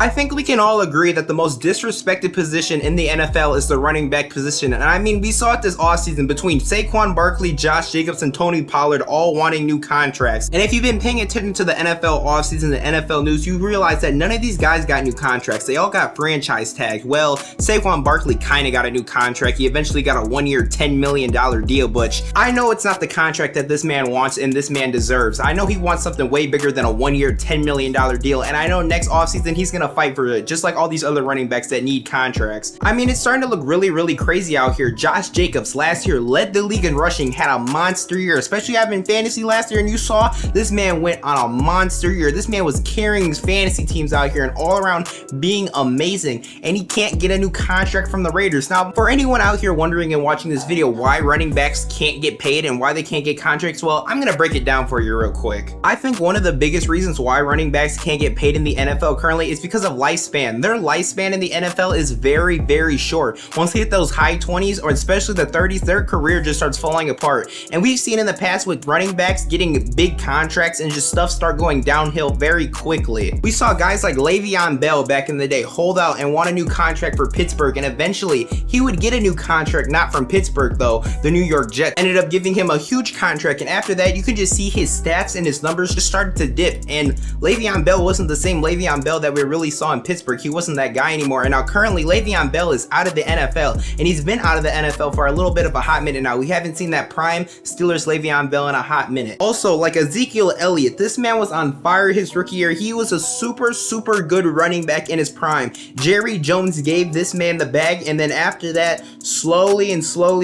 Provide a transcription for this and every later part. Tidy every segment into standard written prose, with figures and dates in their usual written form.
I think we can all agree that the most disrespected position in the NFL is the running back position. And I mean, we saw it this offseason between Saquon Barkley, Josh Jacobs, and Tony Pollard all wanting new contracts. And if you've been paying attention to the NFL offseason, the NFL news, you realize that none of these guys got new contracts. They all got franchise tags. Well, Saquon Barkley kind of got a new contract. He eventually got a one-year, $10 million deal, but I know it's not the contract that this man wants and this man deserves. I know he wants something way bigger than a one-year, $10 million deal, and I know next offseason he's going to fight for it, just like all these other running backs that need contracts. I mean, it's starting to look really, really crazy out here. Josh Jacobs last year led the league in rushing, had a monster year, especially having fantasy last year, and you saw this man went on a monster year. This man was carrying his fantasy teams out here and all around being amazing, and he can't get a new contract from the Raiders. Now, for anyone out here wondering and watching this video why running backs can't get paid and why they can't get contracts, well, I'm gonna break it down for you real quick. I think one of the biggest reasons why running backs can't get paid in the NFL currently is because of lifespan. Their lifespan in the NFL is very, very short. Once they hit those high 20s or especially the 30s, their career just starts falling apart. And we've seen in the past with running backs getting big contracts and just stuff start going downhill very quickly. We saw guys like Le'Veon Bell back in the day hold out and want a new contract for Pittsburgh, and eventually he would get a new contract, not from Pittsburgh though. The New York Jets ended up giving him a huge contract, and after that you can just see his stats and his numbers just started to dip, and Le'Veon Bell wasn't the same Le'Veon Bell that we really saw in Pittsburgh. He wasn't that guy anymore, and now currently Le'Veon Bell is out of the NFL, and he's been out of the NFL for a little bit of a hot minute now. We haven't seen that prime Steelers Le'Veon Bell in a hot minute. Also, like Ezekiel Elliott, this man was on fire his rookie year. He was a super good running back in his prime. Jerry Jones gave this man the bag, and then after that, slowly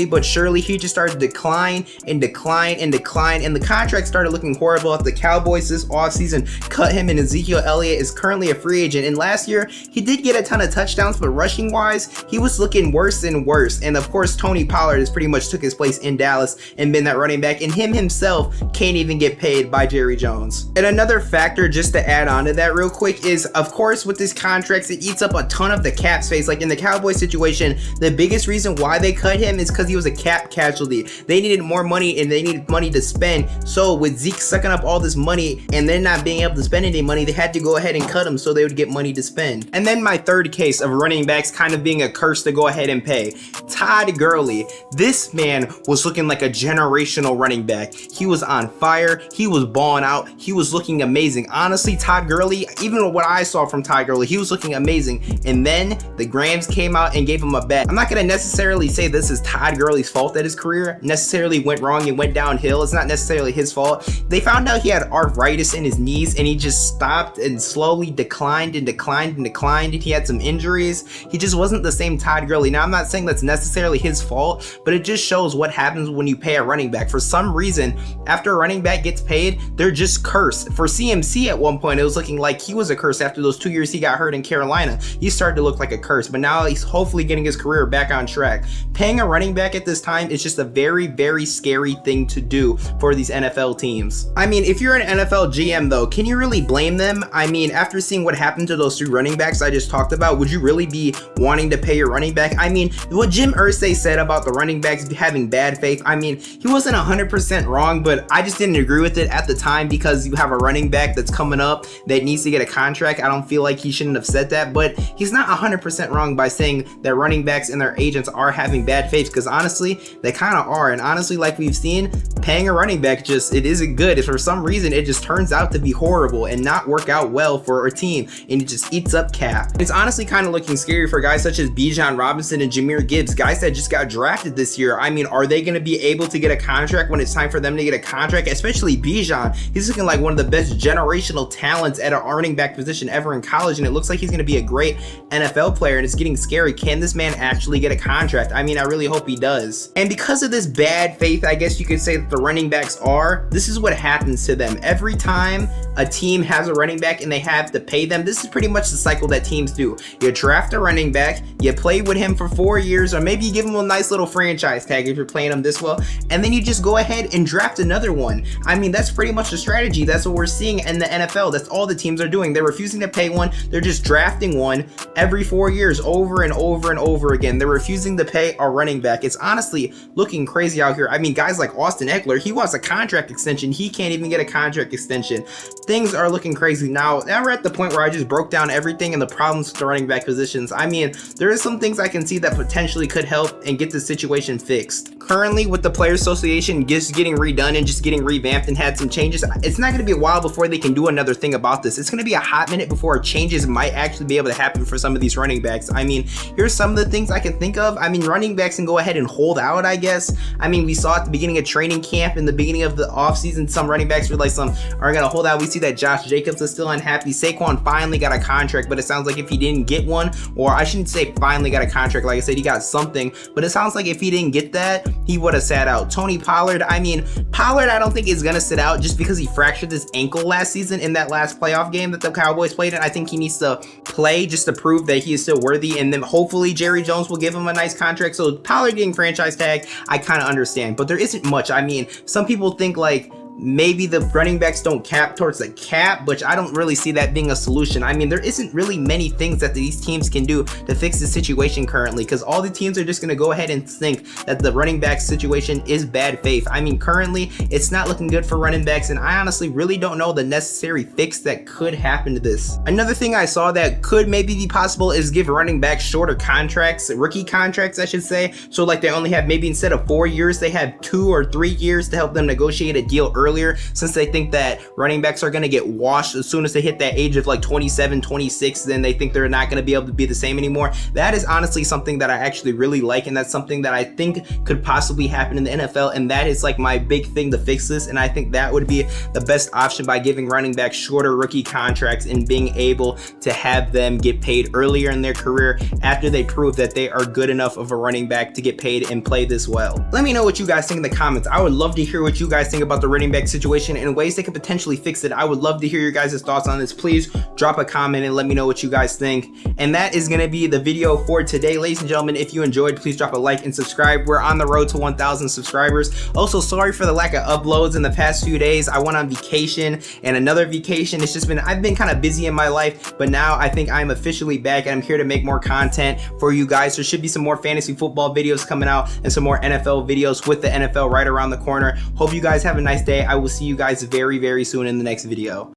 but surely, he just started to decline, and the contract started looking horrible. At the Cowboys this offseason cut him, and Ezekiel Elliott is currently a free agent. And last year, he did get a ton of touchdowns, but rushing wise, he was looking worse and worse. And of course, Tony Pollard has pretty much took his place in Dallas and been that running back, and him himself can't even get paid by Jerry Jones. And another factor, just to add on to that real quick, is of course with these contracts, it eats up a ton of the cap space. Like in the Cowboys situation, the biggest reason why they cut him is because he was a cap casualty. They needed more money and they needed money to spend. So with Zeke sucking up all this money and then not being able to spend any money, they had to go ahead and cut him so they would get money to spend. And then my third case of running backs kind of being a curse to go ahead and pay. Todd Gurley. This man was looking like a generational running back. He was on fire. He was balling out. He was looking amazing. Honestly, Todd Gurley, even what I saw from Todd Gurley, he was looking amazing. And then the Rams came out and gave him a bet. I'm not going to necessarily say this is Todd Gurley's fault that his career necessarily went wrong and went downhill. It's not necessarily his fault. They found out he had arthritis in his knees, and he just stopped and slowly declined and he had some injuries. He just wasn't the same Todd Gurley. Now, I'm not saying that's necessarily his fault, but it just shows what happens when you pay a running back. For some reason, after a running back gets paid, they're just cursed. For CMC at one point, it was looking like he was a curse after those 2 years he got hurt in Carolina. He started to look like a curse, but now he's hopefully getting his career back on track. Paying a running back at this time is just a very scary thing to do for these NFL teams. I mean, if you're an NFL GM though, can you really blame them? I mean, after seeing what happened to those three running backs I just talked about, would you really be wanting to pay your running back? I mean, what Jim Irsay said about the running backs having bad faith, I mean, he wasn't 100% wrong, but I just didn't agree with it at the time because you have a running back that's coming up that needs to get a contract. I don't feel like he shouldn't have said that, but he's not 100% wrong by saying that running backs and their agents are having bad faith, because honestly, they kind of are. And honestly, like we've seen, paying a running back it isn't good. If for some reason it just turns out to be horrible and not work out well for a team, and it just eats up cap. It's honestly kind of looking scary for guys such as Bijan Robinson and Jahmyr Gibbs, guys that just got drafted this year. I mean, are they going to be able to get a contract when it's time for them to get a contract? Especially Bijan. He's looking like one of the best generational talents at a running back position ever in college, and it looks like he's going to be a great NFL player, and it's getting scary. Can this man actually get a contract? I mean, I really hope he does. And because of this bad faith, I guess you could say that the running backs are, this is what happens to them. Every time a team has a running back and they have to pay them, this is pretty much the cycle that teams do. You draft a running back, you play with him for 4 years, or maybe you give him a nice little franchise tag if you're playing him this well, and then you just go ahead and draft another one. I mean, that's pretty much the strategy. That's what we're seeing in the NFL. That's all the teams are doing. They're refusing to pay one. They're just drafting one every 4 years over and over again. They're refusing to pay a running back. It's honestly looking crazy out here. I mean, guys like Austin Eckler, he wants a contract extension. He can't even get a contract extension. things are looking crazy. Now we're at the point where I just broke down everything and the problems with the running back positions. I mean, there is some things I can see that potentially could help and get the situation fixed. Currently, with the Players Association just getting redone and just getting revamped and had some changes, it's not going to be a while before they can do another thing about this. It's going to be a hot minute before changes might actually be able to happen for some of these running backs. I mean, here's some of the things I can think of. I mean, running backs can go ahead and hold out, I guess. I mean, we saw at the beginning of training camp, in the beginning of the offseason, some running backs were like, some are going to hold out. We see that Josh Jacobs is still unhappy. Saquon finally got a contract, but it sounds like if he didn't get one, or I shouldn't say finally got a contract, like I said, he got something, but it sounds like if he didn't get that, he would have sat out. Tony Pollard, I mean, Pollard I don't think is going to sit out just because he fractured his ankle last season in that last playoff game that the Cowboys played in. I think he needs to play just to prove that he is still worthy, and then hopefully Jerry Jones will give him a nice contract. So Pollard getting franchise tag, I kind of understand, but there isn't much. I mean, some people think like maybe the running backs don't cap towards the cap, but I don't really see that being a solution. I mean, there isn't really many things that these teams can do to fix the situation currently, because all the teams are just going to go ahead and think that the running back situation is bad faith. I mean, currently it's not looking good for running backs, and I honestly really don't know the necessary fix that could happen to this. Another thing I saw that could maybe be possible is give running backs shorter contracts, rookie contracts I should say, so like they only have, maybe instead of 4 years, they have 2 or 3 years to help them negotiate a deal earlier, since they think that running backs are going to get washed as soon as they hit that age of like 27, 26, then they think they're not going to be able to be the same anymore. That is honestly something that I actually really like, and that's something that I think could possibly happen in the NFL, and that is like my big thing to fix this, and I think that would be the best option by giving running backs shorter rookie contracts and being able to have them get paid earlier in their career after they prove that they are good enough of a running back to get paid and play this well. Let me know what you guys think in the comments. I would love to hear what you guys think about the running back situation and ways they could potentially fix it. I would love to hear your guys' thoughts on this. Please drop a comment and let me know what you guys think. And that is going to be the video for today, ladies and gentlemen. If you enjoyed, please drop a like and subscribe. We're on the road to 1,000 subscribers. Also, sorry for the lack of uploads in the past few days. I went on vacation and another vacation. It's just been, I've been kind of busy in my life, but now I think I'm officially back and I'm here to make more content for you guys. There should be some more fantasy football videos coming out and some more NFL videos with the NFL right around the corner. Hope you guys have a nice day. I will see you guys very, very soon in the next video.